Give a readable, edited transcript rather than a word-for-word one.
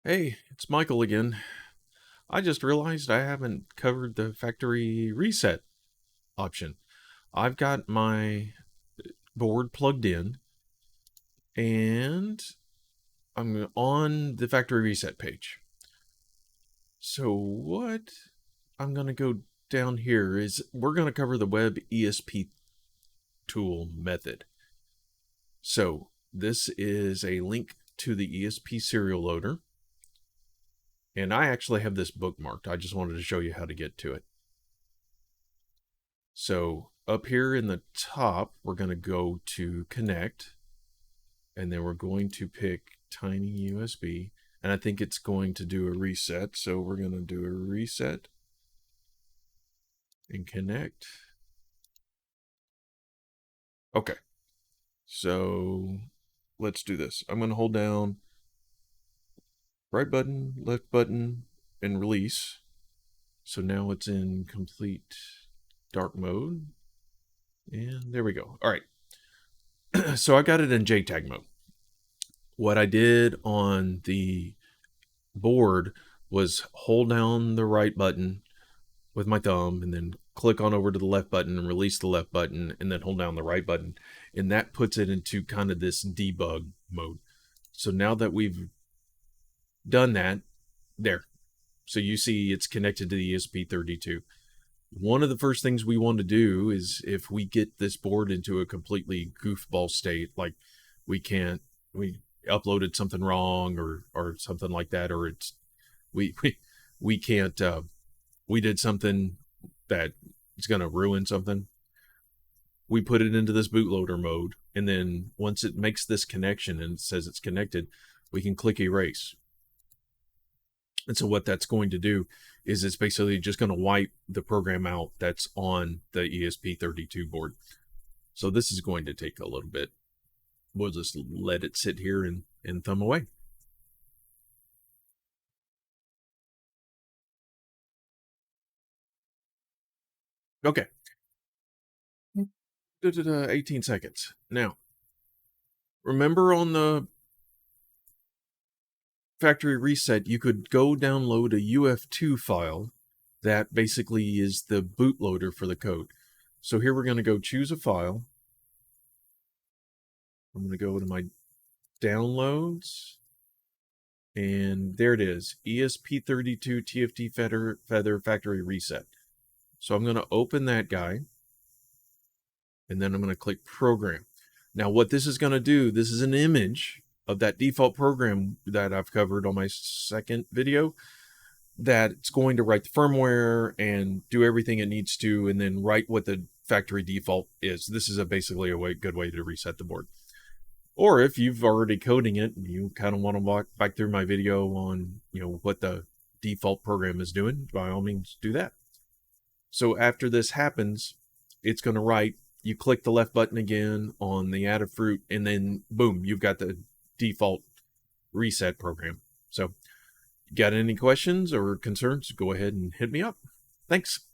Hey, it's Michael again. I just realized I haven't covered the factory reset option. I've got my board plugged in and I'm on the factory reset page. So what I'm going to go down here is we're going to cover the web ESPTool method. So this is a link to the ESP serial loader. And I actually have this bookmarked. I just wanted to show you how to get to it. So up here in the top, we're going to go to connect, and then we're going to pick tiny USB, and I think it's going to do a reset. So we're going to do a reset and connect. Okay, so let's do this. I'm going to hold down right button, left button, and release. So now it's in complete dark mode. And there we go. All right. So I got it in JTAG mode. What I did on the board was hold down the right button with my thumb and then click on over to the left button and release the left button and then hold down the right button. And that puts it into kind of this debug mode. So now that we've done that, there. So you see it's connected to the ESP32. One of the first things we want to do is if we get this board into a completely goofball state, like we uploaded something wrong or something like that, or we we can't we did something that is going to ruin something. We put it into this bootloader mode, and then once it makes this connection and it says it's connected, we can click erase. And so what that's going to do is it's basically just going to wipe the program out that's on the ESP32 board. So this is going to take a little bit. We'll just let it sit here and thumb away. Okay. 18 seconds. Now, remember on the factory reset, you could go download a UF2 file that basically is the bootloader for the code. So here we're going to go choose a file. I'm going to go to my downloads. And there it is, ESP32 TFT Feather factory reset. So I'm going to open that guy. And then I'm going to click program. Now what this is going to do, this is an image of that default program that I've covered on my second video, that it's going to write the firmware and do everything it needs to, and then write what the factory default is. This is basically a good way to reset the board. Or if you've already coding it and you kind of want to walk back through my video on what the default program is doing, by all means do that. So after this happens, it's going to write. You click the left button again on the Adafruit, and then boom, you've got the default reset program. So, got any questions or concerns? Go ahead and hit me up. Thanks.